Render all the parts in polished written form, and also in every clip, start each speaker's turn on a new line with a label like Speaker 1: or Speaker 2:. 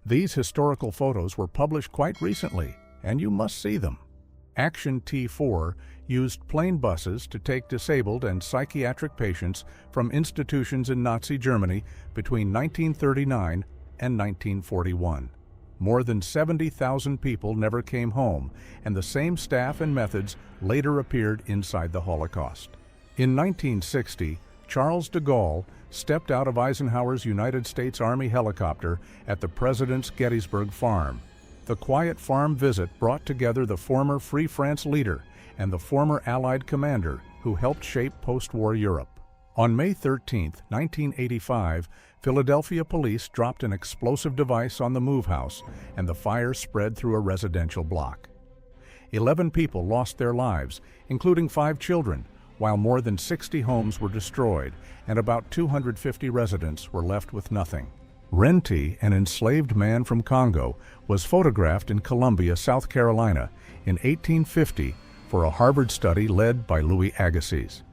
Speaker 1: These historical photos were published quite recently, and you must see them. Action T4 used plane buses to take disabled and psychiatric patients from institutions in Nazi Germany between 1939 and 1941. More than 70,000 people never came home, and the same staff and methods later appeared inside the Holocaust. In 1960, Charles de Gaulle stepped out of Eisenhower's United States Army helicopter at the President's Gettysburg Farm. The quiet farm visit brought together the former Free France leader and the former Allied commander who helped shape post-war Europe. On May 13, 1985, Philadelphia police dropped an explosive device on the Move House, and the fire spread through a residential block. 11 people lost their lives, including 5 children, while more than 60 homes were destroyed, and about 250 residents were left with nothing. Renti, an enslaved man from Congo, was photographed in Columbia, South Carolina, in 1850 for a Harvard study led by Louis Agassiz.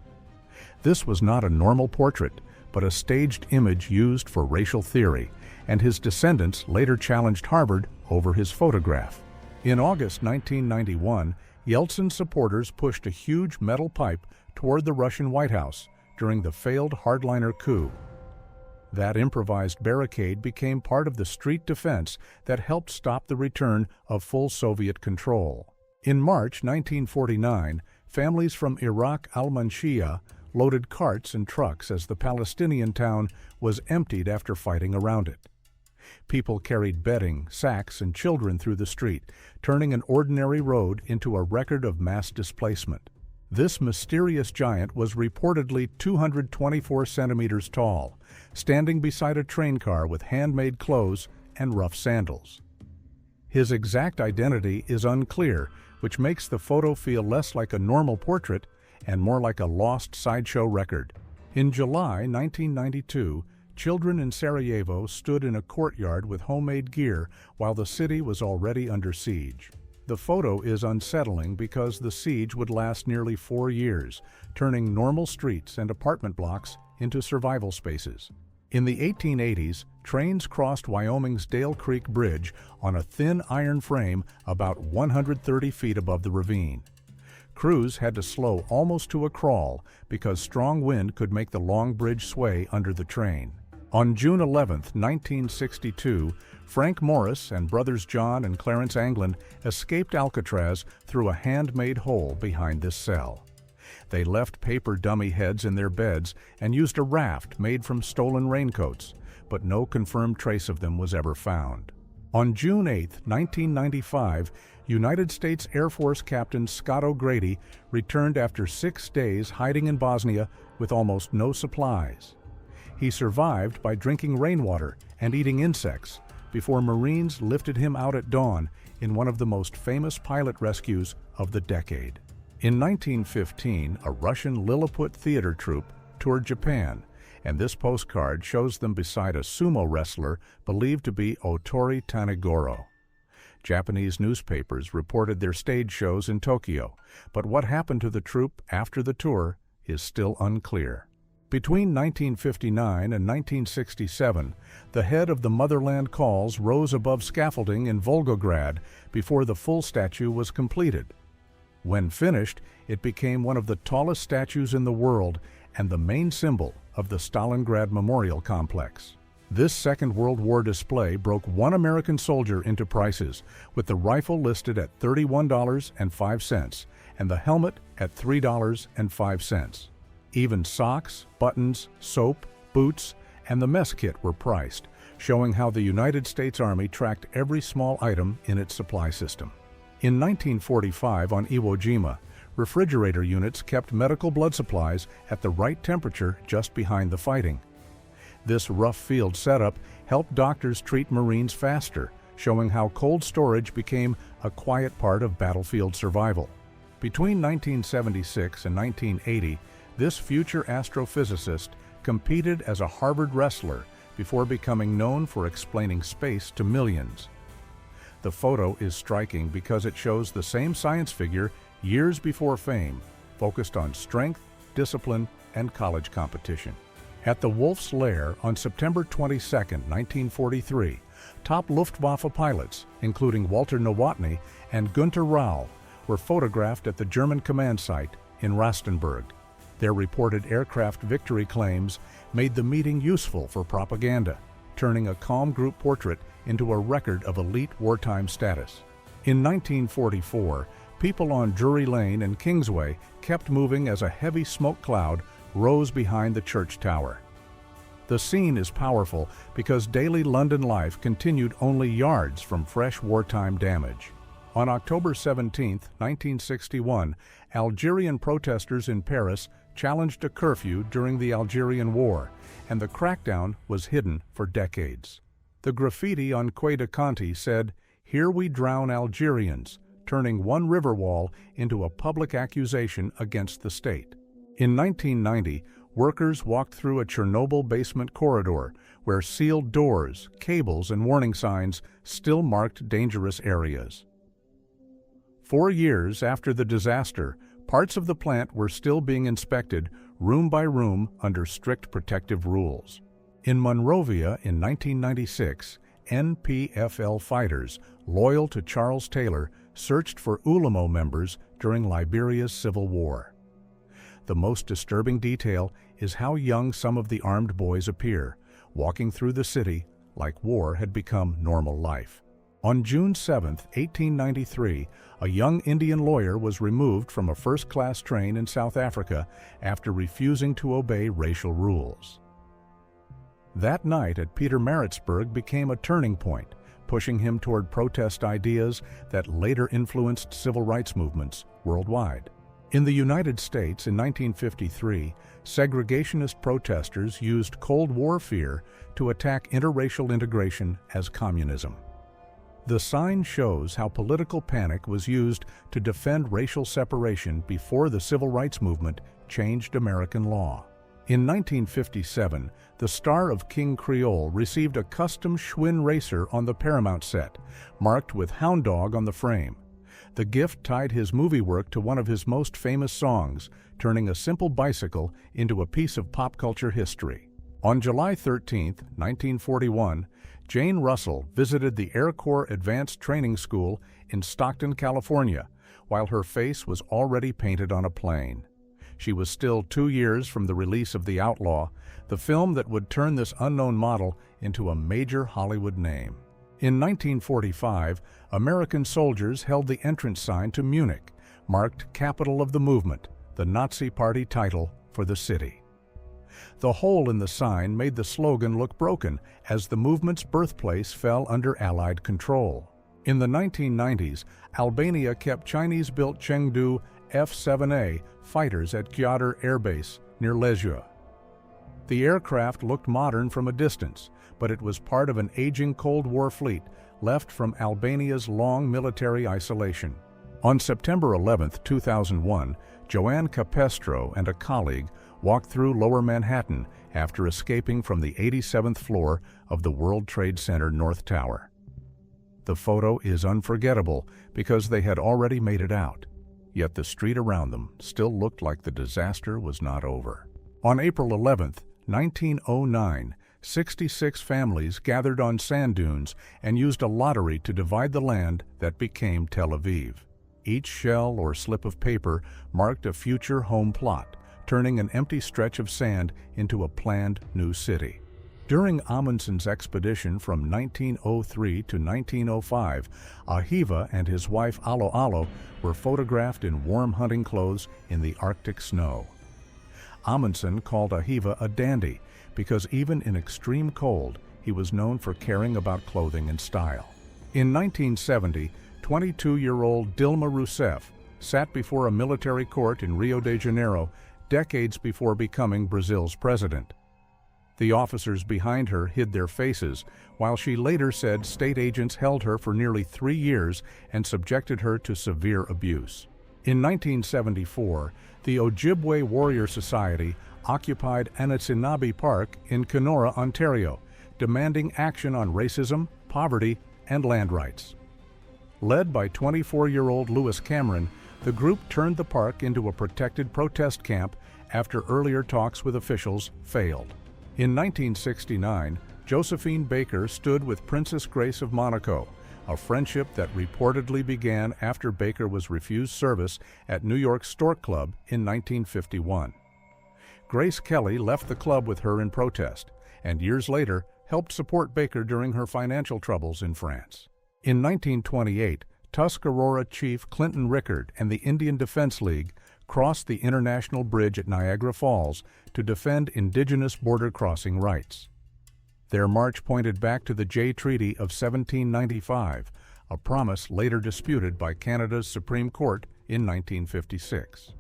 Speaker 1: This was not a normal portrait, but a staged image used for racial theory, and his descendants later challenged Harvard over his photograph. In August 1991, Yeltsin supporters pushed a huge metal pipe toward the Russian White House during the failed hardliner coup. That improvised barricade became part of the street defense that helped stop the return of full Soviet control. In March 1949, families from Iraq al-Manshia loaded carts and trucks as the Palestinian town was emptied after fighting around it. People carried bedding, sacks, and children through the street, turning an ordinary road into a record of mass displacement. This mysterious giant was reportedly 224 centimeters tall, standing beside a train car with handmade clothes and rough sandals. His exact identity is unclear, which makes the photo feel less like a normal portrait and more like a lost sideshow record. In July 1992, children in Sarajevo stood in a courtyard with homemade gear while the city was already under siege. The photo is unsettling because the siege would last nearly 4 years, turning normal streets and apartment blocks into survival spaces. In the 1880s, trains crossed Wyoming's Dale Creek Bridge on a thin iron frame about 130 feet above the ravine. Crews had to slow almost to a crawl because strong wind could make the long bridge sway under the train. On June 11, 1962, Frank Morris and brothers John and Clarence Anglin escaped Alcatraz through a handmade hole behind this cell. They left paper dummy heads in their beds and used a raft made from stolen raincoats, but no confirmed trace of them was ever found. On June 8, 1995, United States Air Force Captain Scott O'Grady returned after 6 days hiding in Bosnia with almost no supplies. He survived by drinking rainwater and eating insects before Marines lifted him out at dawn in one of the most famous pilot rescues of the decade. In 1915, a Russian Lilliput theater troupe toured Japan, and this postcard shows them beside a sumo wrestler believed to be Otori Tanigoro. Japanese newspapers reported their stage shows in Tokyo, but what happened to the troupe after the tour is still unclear. Between 1959 and 1967, the head of the Motherland Calls rose above scaffolding in Volgograd before the full statue was completed. When finished, it became one of the tallest statues in the world and the main symbol of the Stalingrad Memorial Complex. This Second World War display broke one American soldier into prices, with the rifle listed at $31.05 and the helmet at $3.05. Even socks, buttons, soap, boots, and the mess kit were priced, showing how the United States Army tracked every small item in its supply system. In 1945 on Iwo Jima, refrigerator units kept medical blood supplies at the right temperature just behind the fighting. This rough field setup helped doctors treat Marines faster, showing how cold storage became a quiet part of battlefield survival. Between 1976 and 1980, this future astrophysicist competed as a Harvard wrestler before becoming known for explaining space to millions. The photo is striking because it shows the same science figure years before fame, focused on strength, discipline, and college competition. At the Wolf's Lair on September 22, 1943, Top Luftwaffe pilots, including Walter Nowotny and Günter Rau, were photographed at the German command site in Rastenburg. Their reported aircraft victory claims made the meeting useful for propaganda, turning a calm group portrait into a record of elite wartime status. In 1944, people on Drury Lane and Kingsway kept moving as a heavy smoke cloud rose behind the church tower. The scene is powerful because daily London life continued only yards from fresh wartime damage. On October 17, 1961, Algerian protesters in Paris challenged a curfew during the Algerian War, and the crackdown was hidden for decades. The graffiti on Quai de Conti said, "Here we drown Algerians," turning one river wall into a public accusation against the state. In 1990, workers walked through a Chernobyl basement corridor where sealed doors, cables, and warning signs still marked dangerous areas. 4 years after the disaster, parts of the plant were still being inspected room by room under strict protective rules. In Monrovia in 1996, NPFL fighters loyal to Charles Taylor searched for Ulamo members during Liberia's civil war. The most disturbing detail is how young some of the armed boys appear, walking through the city like war had become normal life. On June 7, 1893, a young Indian lawyer was removed from a first-class train in South Africa after refusing to obey racial rules. That night at Pietermaritzburg became a turning point, pushing him toward protest ideas that later influenced civil rights movements worldwide. In the United States in 1953, segregationist protesters used Cold War fear to attack interracial integration as communism. The sign shows how political panic was used to defend racial separation before the civil rights movement changed American law. In 1957, the star of King Creole received a custom Schwinn racer on the Paramount set, marked with Hound Dog on the frame. The gift tied his movie work to one of his most famous songs, turning a simple bicycle into a piece of pop culture history. On July 13, 1941, Jane Russell visited the Air Corps Advanced Training School in Stockton, California, while her face was already painted on a plane. She was still 2 years from the release of The Outlaw, the film that would turn this unknown model into a major Hollywood name. In 1945, American soldiers held the entrance sign to Munich, marked Capital of the Movement, the Nazi Party title for the city. The hole in the sign made the slogan look broken as the movement's birthplace fell under Allied control. In the 1990s, Albania kept Chinese-built Chengdu F-7A fighters at Gyadar Air Base near Lezhë. The aircraft looked modern from a distance, but it was part of an aging Cold War fleet left from Albania's long military isolation. On September 11, 2001, Joanne Capestro and a colleague walked through Lower Manhattan after escaping from the 87th floor of the World Trade Center North Tower. The photo is unforgettable because they had already made it out, yet the street around them still looked like the disaster was not over. On April 11, 1909, 66 families gathered on sand dunes and used a lottery to divide the land that became Tel Aviv. Each shell or slip of paper marked a future home plot, turning an empty stretch of sand into a planned new city. During Amundsen's expedition from 1903 to 1905, Ahiva and his wife Alo Alo were photographed in warm hunting clothes in the Arctic snow. Amundsen called Ahiva a dandy because even in extreme cold, he was known for caring about clothing and style. In 1970, 22-year-old Dilma Rousseff sat before a military court in Rio de Janeiro decades before becoming Brazil's president. The officers behind her hid their faces, while she later said state agents held her for nearly 3 years and subjected her to severe abuse. In 1974, the Ojibwe Warrior Society occupied Anitsinabe Park in Kenora, Ontario, demanding action on racism, poverty, and land rights. Led by 24-year-old Lewis Cameron, the group turned the park into a protected protest camp after earlier talks with officials failed. In 1969, Josephine Baker stood with Princess Grace of Monaco, a friendship that reportedly began after Baker was refused service at New York's Stork Club in 1951. Grace Kelly left the club with her in protest, and years later helped support Baker during her financial troubles in France. In 1928, Tuscarora chief Clinton Rickard and the Indian Defense League crossed the International Bridge at Niagara Falls to defend indigenous border crossing rights. Their march pointed back to the Jay Treaty of 1795, a promise later disputed by Canada's Supreme Court in 1956.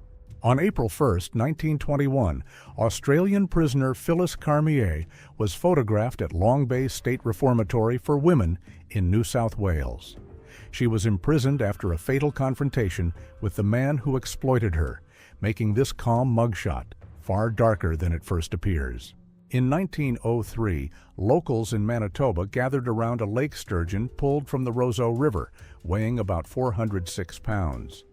Speaker 1: On April 1, 1921, Australian prisoner Phyllis Carmier was photographed at Long Bay State Reformatory for Women in New South Wales. She was imprisoned after a fatal confrontation with the man who exploited her, making this calm mugshot far darker than it first appears. In 1903, locals in Manitoba gathered around a lake sturgeon pulled from the Roseau River, weighing about 406 pounds.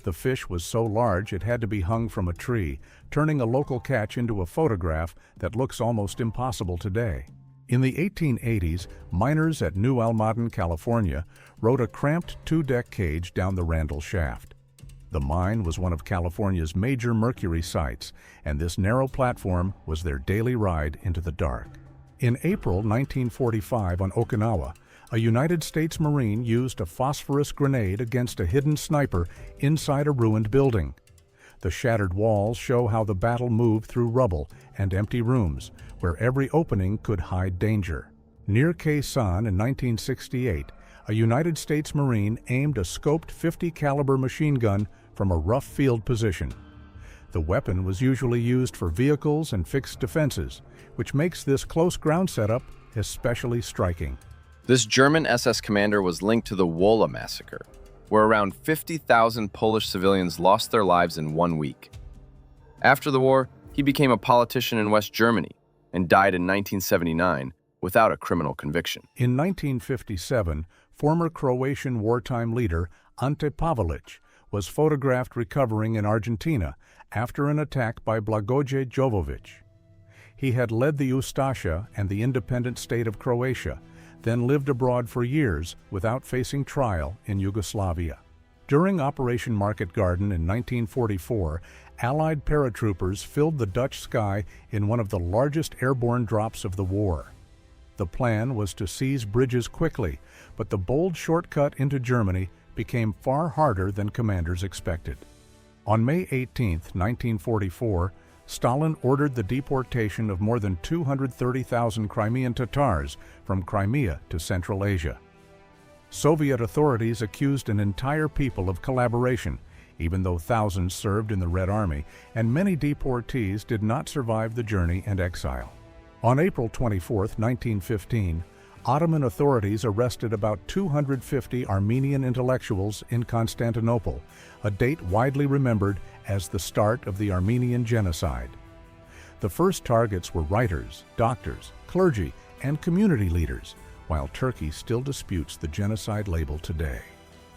Speaker 1: The fish was so large it had to be hung from a tree, turning a local catch into a photograph that looks almost impossible today. In the 1880s, miners at New Almaden, California, rode a cramped two-deck cage down the Randall Shaft. The mine was one of California's major mercury sites, and this narrow platform was their daily ride into the dark. In April 1945 on Okinawa, a United States Marine used a phosphorus grenade against a hidden sniper inside a ruined building. The shattered walls show how the battle moved through rubble and empty rooms, where every opening could hide danger. Near Khe Sanh in 1968, a United States Marine aimed a scoped .50 caliber machine gun from a rough field position. The weapon was usually used for vehicles and fixed defenses, which makes this close ground setup especially striking.
Speaker 2: This German SS commander was linked to the Wola massacre, where around 50,000 Polish civilians lost their lives in 1 week. After the war, he became a politician in West Germany and died in 1979 without a criminal conviction.
Speaker 1: In 1957, former Croatian wartime leader Ante Pavelic was photographed recovering in Argentina after an attack by Blagoje Jovovic. He had led the Ustasha and the independent state of Croatia, then lived abroad for years without facing trial in Yugoslavia. During Operation Market Garden in 1944, Allied paratroopers filled the Dutch sky in one of the largest airborne drops of the war. The plan was to seize bridges quickly, but the bold shortcut into Germany became far harder than commanders expected. On May 18, 1944, Stalin ordered the deportation of more than 230,000 Crimean Tatars from Crimea to Central Asia. Soviet authorities accused an entire people of collaboration, even though thousands served in the Red Army, and many deportees did not survive the journey and exile. On April 24, 1915, Ottoman authorities arrested about 250 Armenian intellectuals in Constantinople, a date widely remembered as the start of the Armenian genocide. The first targets were writers, doctors, clergy, and community leaders, while Turkey still disputes the genocide label today.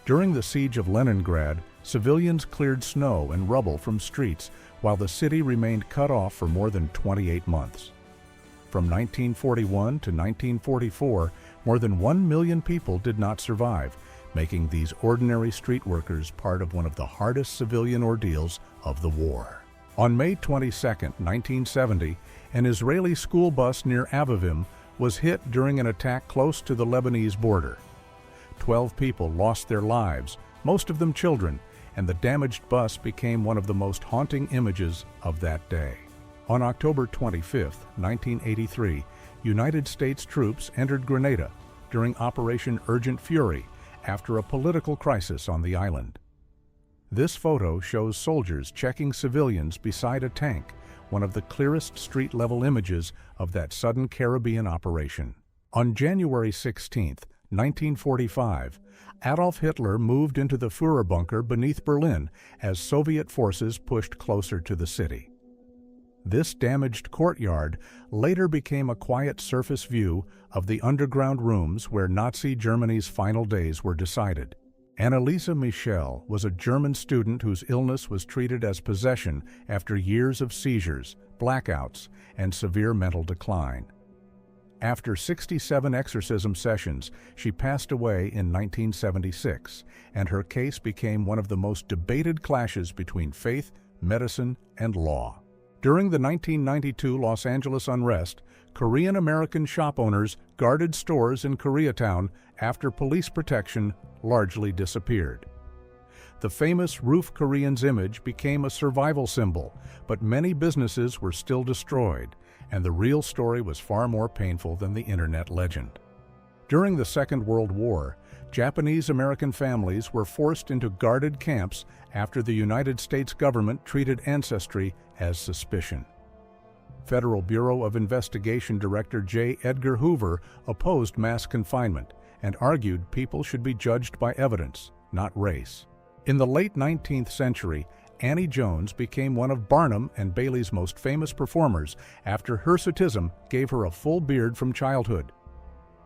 Speaker 1: During the siege of Leningrad, civilians cleared snow and rubble from streets while the city remained cut off for more than 28 months. From 1941 to 1944, more than 1 million people did not survive, making these ordinary street workers part of one of the hardest civilian ordeals of the war. On May 22, 1970, an Israeli school bus near Avivim was hit during an attack close to the Lebanese border. 12 people lost their lives, most of them children, and the damaged bus became one of the most haunting images of that day. On October 25, 1983, United States troops entered Grenada during Operation Urgent Fury after a political crisis on the island. This photo shows soldiers checking civilians beside a tank, one of the clearest street-level images of that sudden Caribbean operation. On January 16, 1945, Adolf Hitler moved into the Führer bunker beneath Berlin as Soviet forces pushed closer to the city. This damaged courtyard later became a quiet surface view of the underground rooms where Nazi Germany's final days were decided. Anneliese Michel was a German student whose illness was treated as possession after years of seizures, blackouts, and severe mental decline. After 67 exorcism sessions, she passed away in 1976, and her case became one of the most debated clashes between faith, medicine, and law. During the 1992 Los Angeles unrest, Korean-American shop owners guarded stores in Koreatown after police protection largely disappeared. The famous Roof Koreans image became a survival symbol, but many businesses were still destroyed, and the real story was far more painful than the internet legend. During the Second World War, Japanese-American families were forced into guarded camps after the United States government treated ancestry as suspicion. Federal Bureau of Investigation Director J. Edgar Hoover opposed mass confinement and argued people should be judged by evidence, not race. In the late 19th century, Annie Jones became one of Barnum and Bailey's most famous performers after hirsutism gave her a full beard from childhood.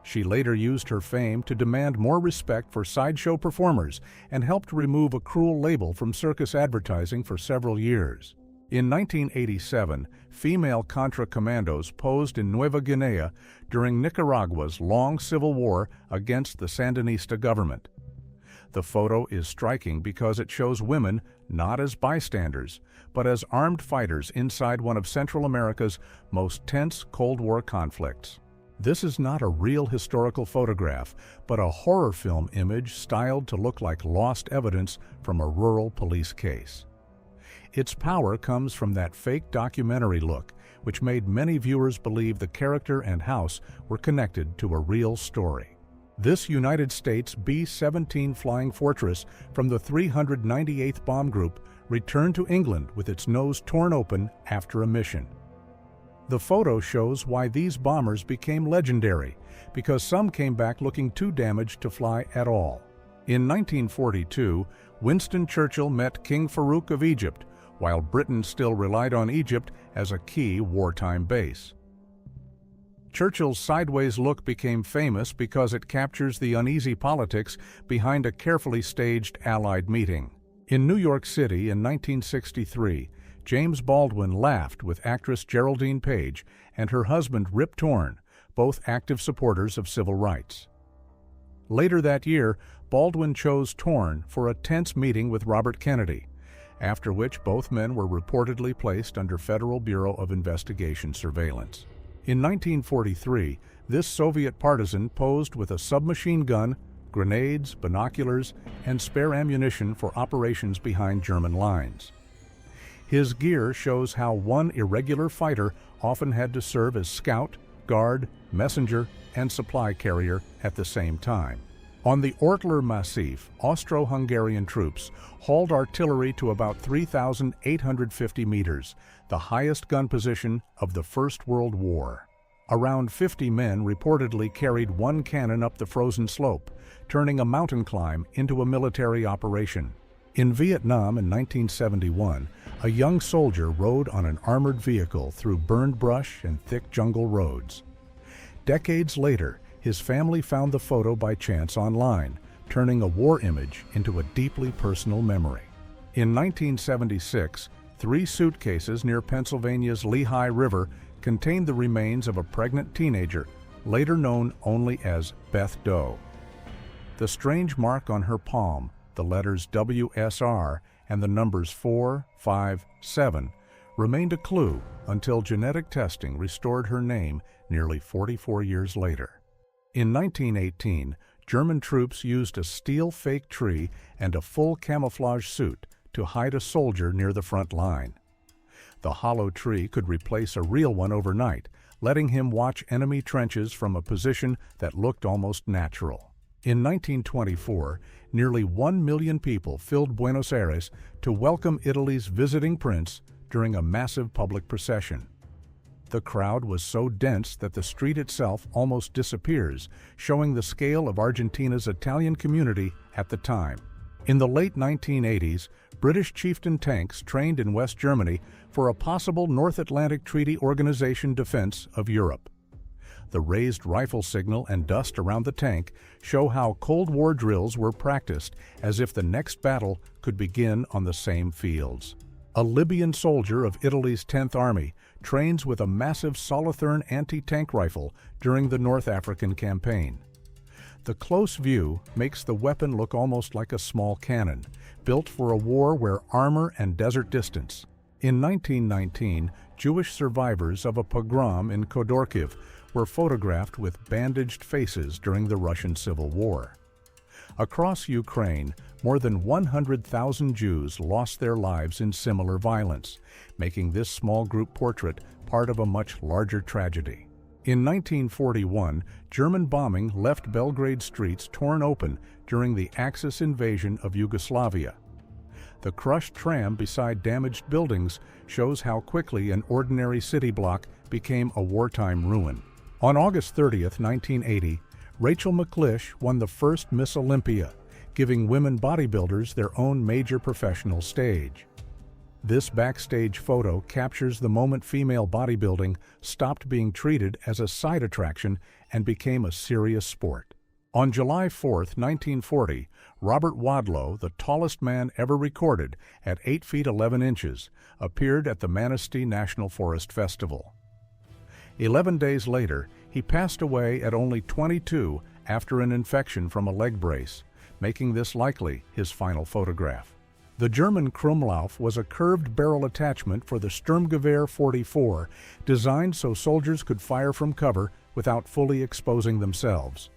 Speaker 1: She later used her fame to demand more respect for sideshow performers and helped remove a cruel label from circus advertising for several years. In 1987, female Contra commandos posed in Nueva Guinea during Nicaragua's long civil war against the Sandinista government. The photo is striking because it shows women not as bystanders, but as armed fighters inside one of Central America's most tense Cold War conflicts. This is not a real historical photograph, but a horror film image styled to look like lost evidence from a rural police case. Its power comes from that fake documentary look, which made many viewers believe the character and house were connected to a real story. This United States B-17 Flying Fortress from the 398th Bomb Group returned to England with its nose torn open after a mission. The photo shows why these bombers became legendary, because some came back looking too damaged to fly at all. In 1942, Winston Churchill met King Farouk of Egypt, while Britain still relied on Egypt as a key wartime base. Churchill's sideways look became famous because it captures the uneasy politics behind a carefully staged Allied meeting. In New York City in 1963, James Baldwin laughed with actress Geraldine Page and her husband Rip Torn, both active supporters of civil rights. Later that year, Baldwin chose Torn for a tense meeting with Robert Kennedy, after which both men were reportedly placed under Federal Bureau of Investigation surveillance. In 1943, this Soviet partisan posed with a submachine gun, grenades, binoculars, and spare ammunition for operations behind German lines. His gear shows how one irregular fighter often had to serve as scout, guard, messenger, and supply carrier at the same time. On the Ortler Massif, Austro-Hungarian troops hauled artillery to about 3,850 meters, the highest gun position of the First World War. Around 50 men reportedly carried one cannon up the frozen slope, turning a mountain climb into a military operation. In Vietnam in 1971, a young soldier rode on an armored vehicle through burned brush and thick jungle roads. Decades later, his family found the photo by chance online, turning a war image into a deeply personal memory. In 1976, 3 suitcases near Pennsylvania's Lehigh River contained the remains of a pregnant teenager, later known only as Beth Doe. The strange mark on her palm, the letters WSR and the numbers 4, 5, 7, remained a clue until genetic testing restored her name nearly 44 years later. In 1918, German troops used a steel fake tree and a full camouflage suit to hide a soldier near the front line. The hollow tree could replace a real one overnight, letting him watch enemy trenches from a position that looked almost natural. In 1924, nearly 1 million people filled Buenos Aires to welcome Italy's visiting prince during a massive public procession. The crowd was so dense that the street itself almost disappears, showing the scale of Argentina's Italian community at the time. In the late 1980s, British chieftain tanks trained in West Germany for a possible North Atlantic Treaty Organization defense of Europe. The raised rifle signal and dust around the tank show how Cold War drills were practiced, as if the next battle could begin on the same fields. A Libyan soldier of Italy's 10th Army trains with a massive Solothurn anti-tank rifle during the North African campaign. The close view makes the weapon look almost like a small cannon, built for a war where armor and desert distance. In 1919, Jewish survivors of a pogrom in Khodorkiv were photographed with bandaged faces during the Russian Civil War. Across Ukraine, more than 100,000 Jews lost their lives in similar violence, making this small group portrait part of a much larger tragedy. In 1941, German bombing left Belgrade streets torn open during the Axis invasion of Yugoslavia. The crushed tram beside damaged buildings shows how quickly an ordinary city block became a wartime ruin. On August 30, 1980, Rachel McLish won the first Miss Olympia, giving women bodybuilders their own major professional stage. This backstage photo captures the moment female bodybuilding stopped being treated as a side attraction and became a serious sport. On July 4, 1940, Robert Wadlow, the tallest man ever recorded at 8 feet 11 inches, appeared at the Manistee National Forest Festival. 11 days later, he passed away at only 22 after an infection from a leg brace, making this likely his final photograph. The German Krummlauf was a curved barrel attachment for the Sturmgewehr 44, designed so soldiers could fire from cover without fully exposing themselves.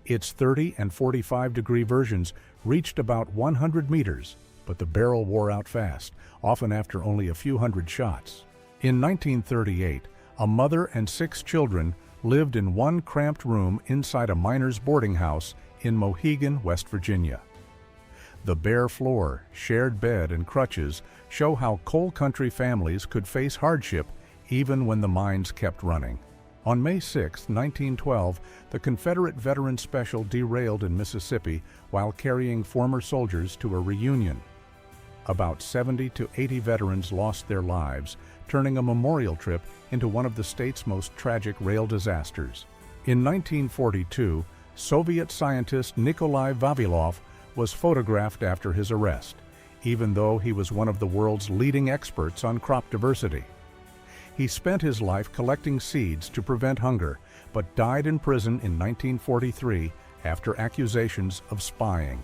Speaker 1: Its 30 and 45-degree versions reached about 100 meters, but the barrel wore out fast, often after only a few hundred shots. In 1938, a mother and 6 children lived in one cramped room inside a miner's boarding house in Mohegan, West Virginia. The bare floor, shared bed, and crutches show how coal country families could face hardship even when the mines kept running. On May 6, 1912, the Confederate Veteran Special derailed in Mississippi while carrying former soldiers to a reunion. About 70 to 80 veterans lost their lives, turning a memorial trip into one of the state's most tragic rail disasters. In 1942, Soviet scientist Nikolai Vavilov was photographed after his arrest, even though he was one of the world's leading experts on crop diversity. He spent his life collecting seeds to prevent hunger, but died in prison in 1943 after accusations of spying.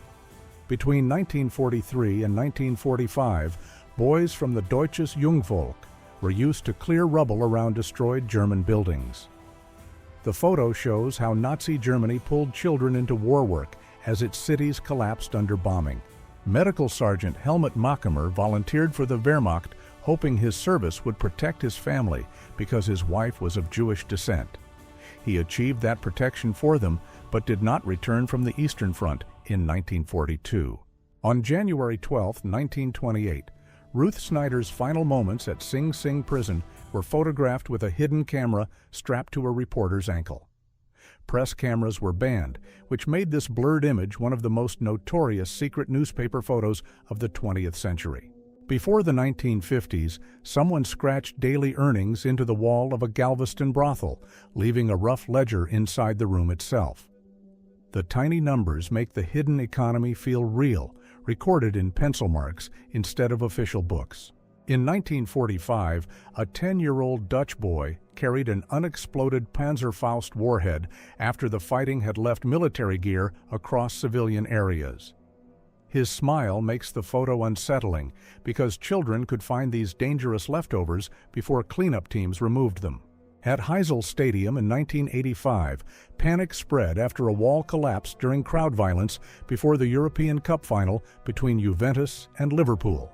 Speaker 1: Between 1943 and 1945, boys from the Deutsches Jungvolk were used to clear rubble around destroyed German buildings. The photo shows how Nazi Germany pulled children into war work as its cities collapsed under bombing. Medical Sergeant Helmut Machemer volunteered for the Wehrmacht, hoping his service would protect his family because his wife was of Jewish descent. He achieved that protection for them, but did not return from the Eastern Front in 1942. On January 12, 1928, Ruth Snyder's final moments at Sing Sing prison were photographed with a hidden camera strapped to a reporter's ankle. Press cameras were banned, which made this blurred image one of the most notorious secret newspaper photos of the 20th century. Before the 1950s, someone scratched daily earnings into the wall of a Galveston brothel, leaving a rough ledger inside the room itself. The tiny numbers make the hidden economy feel real, recorded in pencil marks instead of official books. In 1945, a 10-year-old Dutch boy carried an unexploded Panzerfaust warhead after the fighting had left military gear across civilian areas. His smile makes the photo unsettling because children could find these dangerous leftovers before cleanup teams removed them. At Heysel Stadium in 1985, panic spread after a wall collapsed during crowd violence before the European Cup final between Juventus and Liverpool.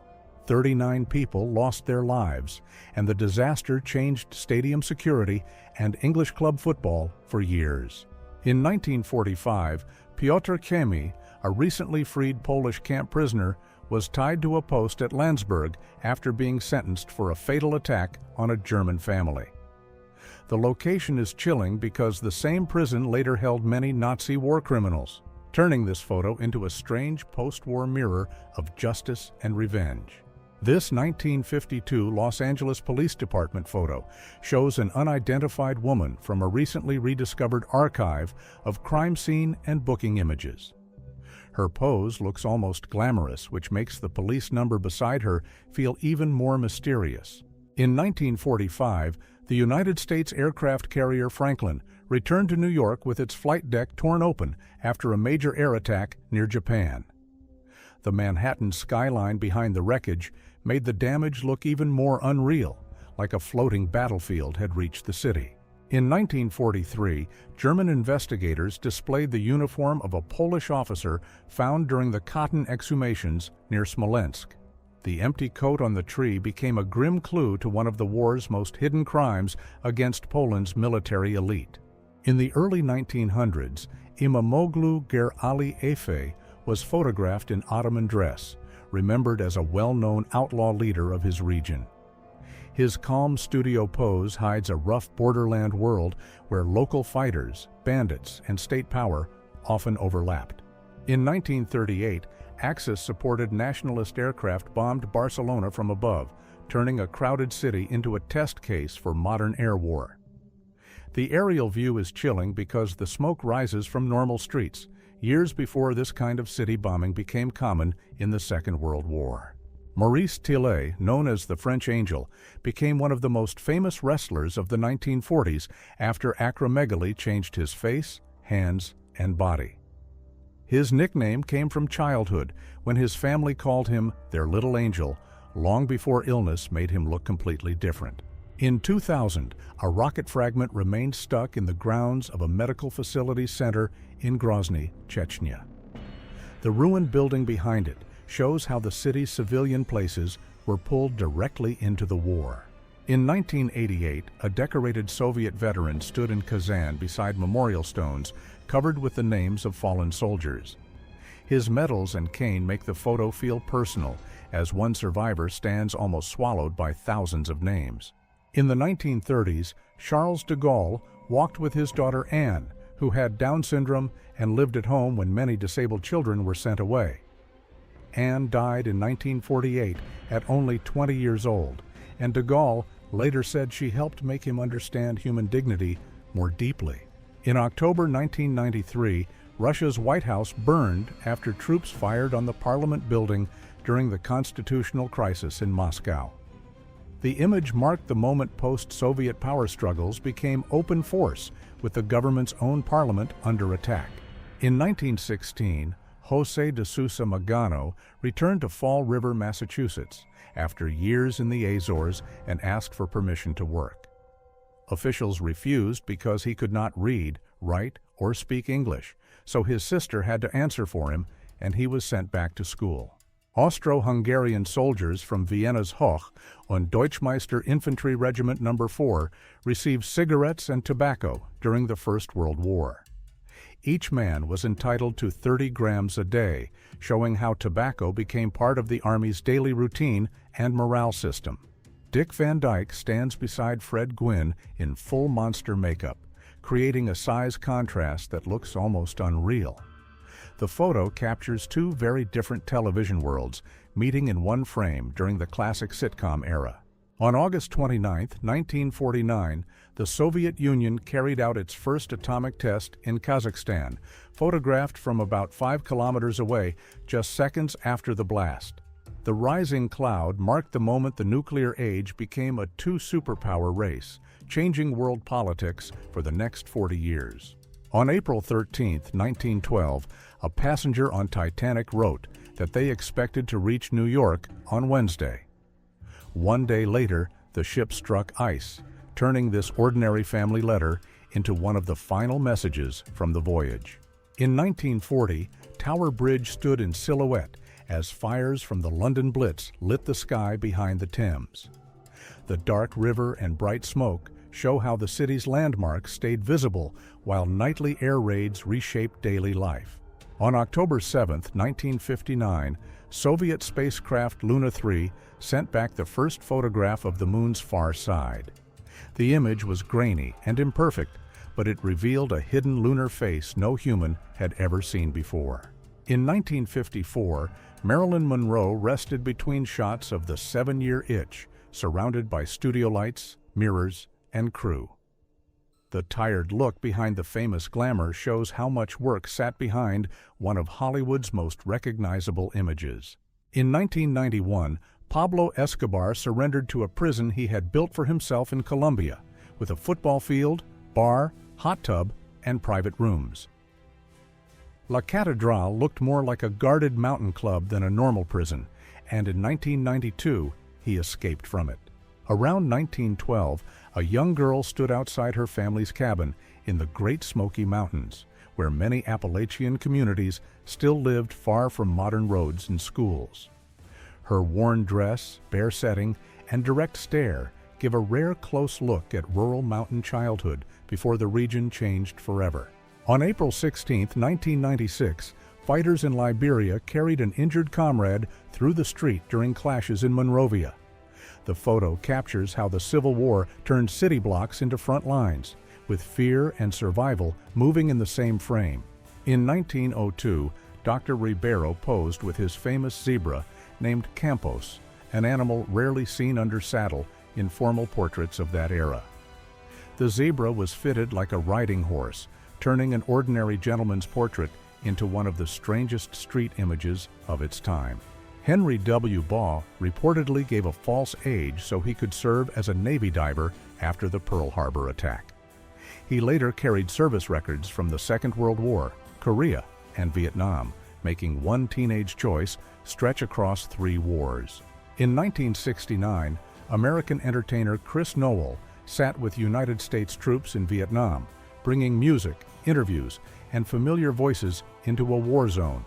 Speaker 1: 39 people lost their lives, and the disaster changed stadium security and English club football for years. In 1945, Piotr Kemi, a recently freed Polish camp prisoner, was tied to a post at Landsberg after being sentenced for a fatal attack on a German family. The location is chilling because the same prison later held many Nazi war criminals, turning this photo into a strange post-war mirror of justice and revenge. This 1952 Los Angeles Police Department photo shows an unidentified woman from a recently rediscovered archive of crime scene and booking images. Her pose looks almost glamorous, which makes the police number beside her feel even more mysterious. In 1945, the United States aircraft carrier Franklin returned to New York with its flight deck torn open after a major air attack near Japan. The Manhattan skyline behind the wreckage made the damage look even more unreal, like a floating battlefield had reached the city. In 1943, German investigators displayed the uniform of a Polish officer found during the cotton exhumations near Smolensk. The empty coat on the tree became a grim clue to one of the war's most hidden crimes against Poland's military elite. In the early 1900s, Imamoglu Ger Ali Efe was photographed in Ottoman dress, remembered as a well-known outlaw leader of his region. His calm studio pose hides a rough borderland world where local fighters, bandits, and state power often overlapped. In 1938, Axis-supported nationalist aircraft bombed Barcelona from above, turning a crowded city into a test case for modern air war. The aerial view is chilling because the smoke rises from normal streets, years before this kind of city bombing became common in the Second World War. Maurice Tillet, known as the French Angel, became one of the most famous wrestlers of the 1940s after acromegaly changed his face, hands, and body. His nickname came from childhood, when his family called him their little angel, long before illness made him look completely different. In 2000, a rocket fragment remained stuck in the grounds of a medical facility center in Grozny, Chechnya. The ruined building behind it shows how the city's civilian places were pulled directly into the war. In 1988, a decorated Soviet veteran stood in Kazan beside memorial stones covered with the names of fallen soldiers. His medals and cane make the photo feel personal, as one survivor stands almost swallowed by thousands of names. In the 1930s, Charles de Gaulle walked with his daughter Anne, who had Down syndrome and lived at home when many disabled children were sent away. Anne died in 1948 at only 20 years old, and de Gaulle later said she helped make him understand human dignity more deeply. In October 1993, Russia's White House burned after troops fired on the Parliament building during the constitutional crisis in Moscow. The image marked the moment post-Soviet power struggles became open force, with the government's own parliament under attack. In 1916, José de Sousa Magano returned to Fall River, Massachusetts, after years in the Azores, and asked for permission to work. Officials refused because he could not read, write, or speak English, so his sister had to answer for him, and he was sent back to school. Austro-Hungarian soldiers from Vienna's Hoch on Deutschmeister Infantry Regiment No. 4 received cigarettes and tobacco during the First World War. Each man was entitled to 30 grams a day, showing how tobacco became part of the Army's daily routine and morale system. Dick Van Dyke stands beside Fred Gwynne in full monster makeup, creating a size contrast that looks almost unreal. The photo captures two very different television worlds meeting in one frame during the classic sitcom era. On August 29, 1949, the Soviet Union carried out its first atomic test in Kazakhstan, photographed from about 5 kilometers away, just seconds after the blast. The rising cloud marked the moment the nuclear age became a two-superpower race, changing world politics for the next 40 years. On April 13, 1912, a passenger on Titanic wrote that they expected to reach New York on Wednesday. One day later, the ship struck ice, turning this ordinary family letter into one of the final messages from the voyage. In 1940, Tower Bridge stood in silhouette as fires from the London Blitz lit the sky behind the Thames. The dark river and bright smoke show how the city's landmarks stayed visible while nightly air raids reshaped daily life. On October 7, 1959, Soviet spacecraft Luna 3 sent back the first photograph of the moon's far side. The image was grainy and imperfect, but it revealed a hidden lunar face no human had ever seen before. In 1954, Marilyn Monroe rested between shots of the 7-year itch, surrounded by studio lights, mirrors, and crew. The tired look behind the famous glamour shows how much work sat behind one of Hollywood's most recognizable images. In 1991, Pablo Escobar surrendered to a prison he had built for himself in Colombia, with a football field, bar, hot tub, and private rooms. La Catedral looked more like a guarded mountain club than a normal prison, and in 1992, he escaped from it. Around 1912, a young girl stood outside her family's cabin in the Great Smoky Mountains, where many Appalachian communities still lived far from modern roads and schools. Her worn dress, bare setting, and direct stare give a rare close look at rural mountain childhood before the region changed forever. On April 16, 1996, fighters in Liberia carried an injured comrade through the street during clashes in Monrovia. The photo captures how the Civil War turned city blocks into front lines, with fear and survival moving in the same frame. In 1902, Dr. Ribeiro posed with his famous zebra named Campos, an animal rarely seen under saddle in formal portraits of that era. The zebra was fitted like a riding horse, turning an ordinary gentleman's portrait into one of the strangest street images of its time. Henry W. Baugh reportedly gave a false age so he could serve as a Navy diver after the Pearl Harbor attack. He later carried service records from the Second World War, Korea, and Vietnam, making one teenage choice stretch across 3 wars. In 1969, American entertainer Chris Noel sat with United States troops in Vietnam, bringing music, interviews, and familiar voices into a war zone.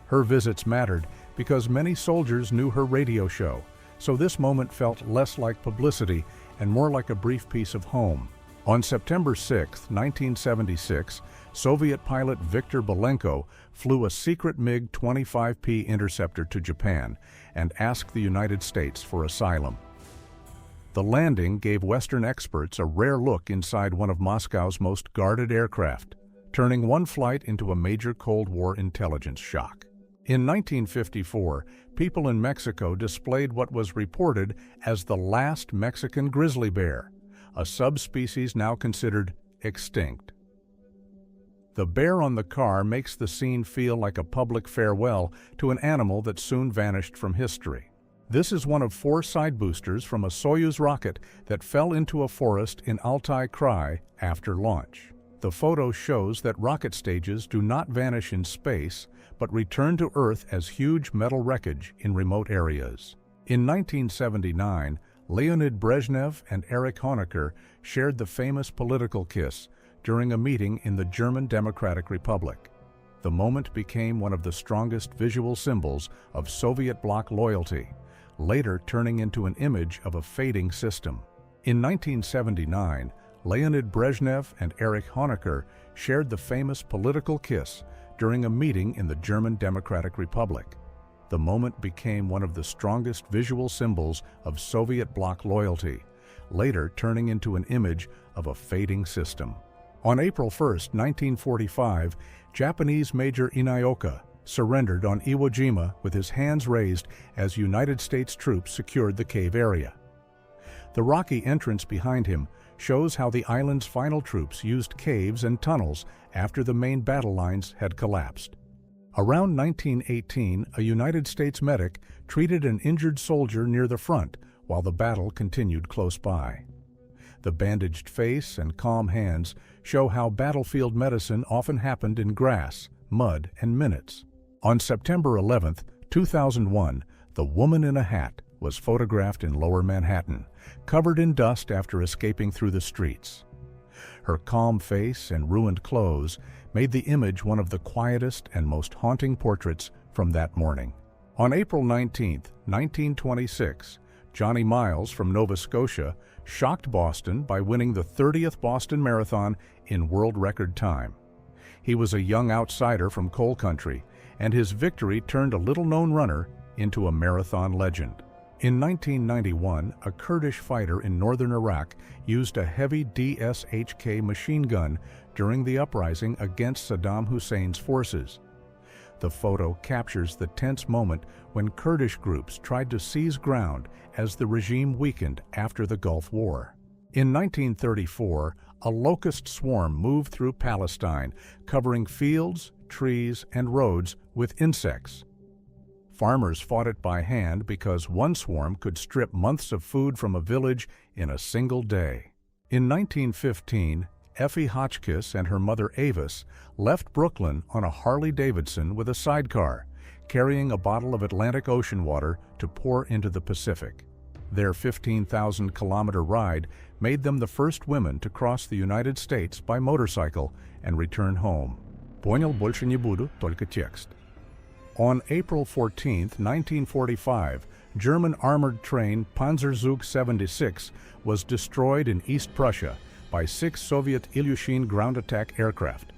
Speaker 1: Her visits mattered because many soldiers knew her radio show, so this moment felt less like publicity and more like a brief piece of home. On September 6, 1976, Soviet pilot Viktor Belenko flew a secret MiG-25P interceptor to Japan and asked the United States for asylum. The landing gave Western experts a rare look inside one of Moscow's most guarded aircraft, turning one flight into a major Cold War intelligence shock. In 1954, people in Mexico displayed what was reported as the last Mexican grizzly bear, a subspecies now considered extinct. The bear on the car makes the scene feel like a public farewell to an animal that soon vanished from history. This is one of 4 side boosters from a Soyuz rocket that fell into a forest in Altai Krai after launch. The photo shows that rocket stages do not vanish in space, but return to Earth as huge metal wreckage in remote areas. In 1979, Leonid Brezhnev and Erich Honecker shared the famous political kiss during a meeting in the German Democratic Republic. The moment became one of the strongest visual symbols of Soviet bloc loyalty, later turning into an image of a fading system. In 1979, Leonid Brezhnev and Erich Honecker shared the famous political kiss during a meeting in the German Democratic Republic. The moment became one of the strongest visual symbols of Soviet bloc loyalty, later turning into an image of a fading system. On April 1, 1945, Japanese Major Inaoka surrendered on Iwo Jima with his hands raised as United States troops secured the cave area. The rocky entrance behind him shows how the island's final troops used caves and tunnels after the main battle lines had collapsed. Around 1918, a United States medic treated an injured soldier near the front while the battle continued close by. The bandaged face and calm hands show how battlefield medicine often happened in grass, mud, and minutes. On September 11, 2001, the woman in a hat was photographed in Lower Manhattan, covered in dust after escaping through the streets. Her calm face and ruined clothes made the image one of the quietest and most haunting portraits from that morning. On April 19, 1926, Johnny Miles from Nova Scotia shocked Boston by winning the 30th Boston Marathon in world record time. He was a young outsider from coal country, and his victory turned a little-known runner into a marathon legend. In 1991, a Kurdish fighter in northern Iraq used a heavy DSHK machine gun during the uprising against Saddam Hussein's forces. The photo captures the tense moment when Kurdish groups tried to seize ground as the regime weakened after the Gulf War. In 1934, a locust swarm moved through Palestine, covering fields, trees, and roads with insects. Farmers fought it by hand because one swarm could strip months of food from a village in a single day. In 1915, Effie Hotchkiss and her mother Avis left Brooklyn on a Harley-Davidson with a sidecar, carrying a bottle of Atlantic Ocean water to pour into the Pacific. Their 15,000-kilometer ride made them the first women to cross the United States by motorcycle and return home. Понял, больше не буду, только текст. On April 14, 1945, German armored train Panzerzug 76 was destroyed in East Prussia by 6 Soviet Ilyushin ground attack aircraft.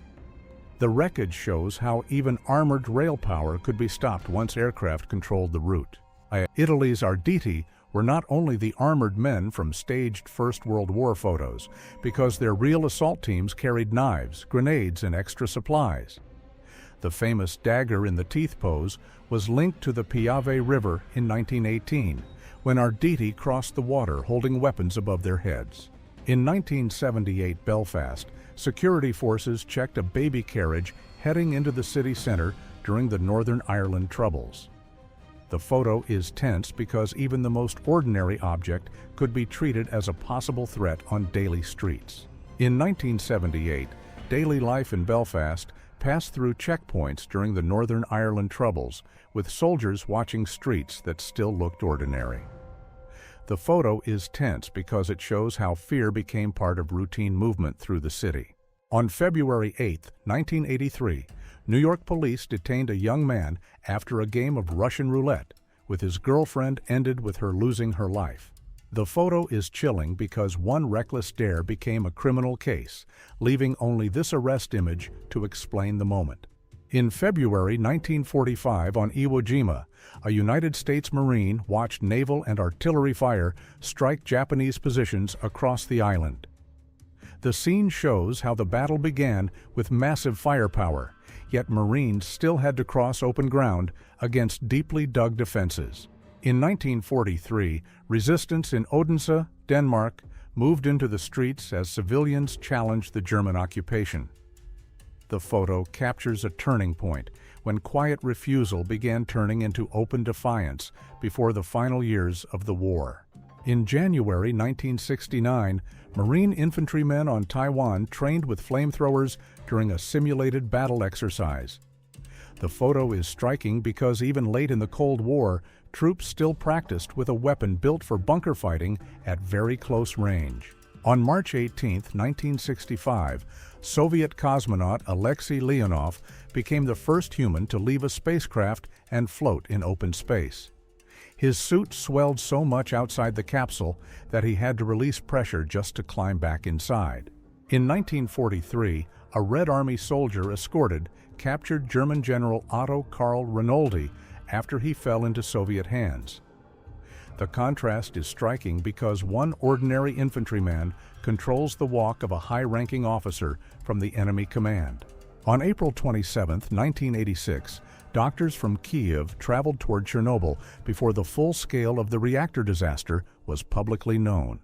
Speaker 1: The wreckage shows how even armored rail power could be stopped once aircraft controlled the route. Italy's Arditi were not only the armored men from staged First World War photos, because their real assault teams carried knives, grenades, and extra supplies. The famous dagger in the teeth pose was linked to the Piave River in 1918, when Arditi crossed the water holding weapons above their heads. In 1978 Belfast, security forces checked a baby carriage heading into the city center during the Northern Ireland Troubles. The photo is tense because even the most ordinary object could be treated as a possible threat on daily streets. In 1978, daily life in Belfast passed through checkpoints during the Northern Ireland Troubles, with soldiers watching streets that still looked ordinary. The photo is tense because it shows how fear became part of routine movement through the city. On February 8, 1983, New York police detained a young man after a game of Russian roulette, with his girlfriend ended with her losing her life. The photo is chilling because one reckless dare became a criminal case, leaving only this arrest image to explain the moment. In February 1945 on Iwo Jima, a United States Marine watched naval and artillery fire strike Japanese positions across the island. The scene shows how the battle began with massive firepower, yet Marines still had to cross open ground against deeply dug defenses. In 1943, resistance in Odense, Denmark, moved into the streets as civilians challenged the German occupation. The photo captures a turning point when quiet refusal began turning into open defiance before the final years of the war. In January 1969, Marine infantrymen on Taiwan trained with flamethrowers during a simulated battle exercise. The photo is striking because even late in the Cold War, troops still practiced with a weapon built for bunker fighting at very close range. On March 18, 1965, Soviet cosmonaut Alexei Leonov became the first human to leave a spacecraft and float in open space. His suit swelled so much outside the capsule that he had to release pressure just to climb back inside. In 1943, a Red Army soldier escorted captured German General Otto Karl Rinaldi after he fell into Soviet hands. The contrast is striking because one ordinary infantryman controls the walk of a high-ranking officer from the enemy command. On April 27, 1986, doctors from Kiev traveled toward Chernobyl before the full scale of the reactor disaster was publicly known.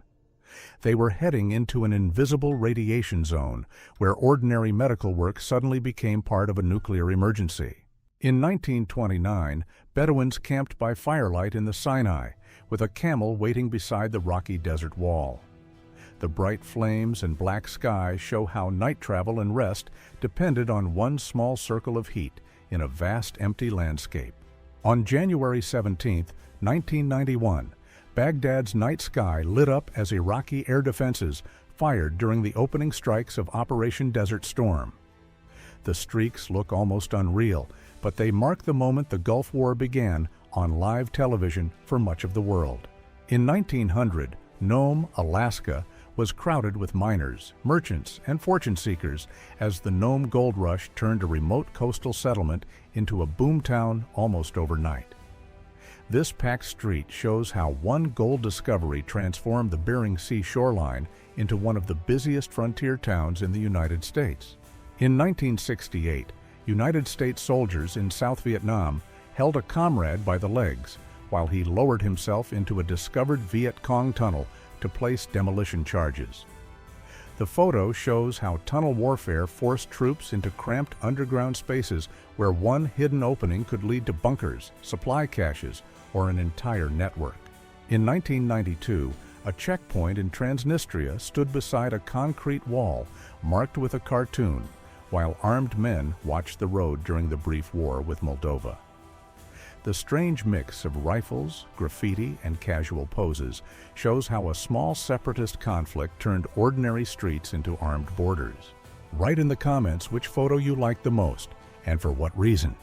Speaker 1: They were heading into an invisible radiation zone where ordinary medical work suddenly became part of a nuclear emergency. In 1929, Bedouins camped by firelight in the Sinai, with a camel waiting beside the rocky desert wall. The bright flames and black sky show how night travel and rest depended on one small circle of heat in a vast empty landscape. On January 17, 1991, Baghdad's night sky lit up as Iraqi air defenses fired during the opening strikes of Operation Desert Storm. The streaks look almost unreal, but they mark the moment the Gulf War began on live television for much of the world. In 1900, Nome, Alaska, was crowded with miners, merchants, and fortune seekers as the Nome Gold Rush turned a remote coastal settlement into a boomtown almost overnight. This packed street shows how one gold discovery transformed the Bering Sea shoreline into one of the busiest frontier towns in the United States. In 1968, United States soldiers in South Vietnam held a comrade by the legs while he lowered himself into a discovered Viet Cong tunnel to place demolition charges. The photo shows how tunnel warfare forced troops into cramped underground spaces where one hidden opening could lead to bunkers, supply caches, or an entire network. In 1992, a checkpoint in Transnistria stood beside a concrete wall marked with a cartoon, while armed men watched the road during the brief war with Moldova. The strange mix of rifles, graffiti, and casual poses shows how a small separatist conflict turned ordinary streets into armed borders. Write in the comments which photo you liked the most and for what reason.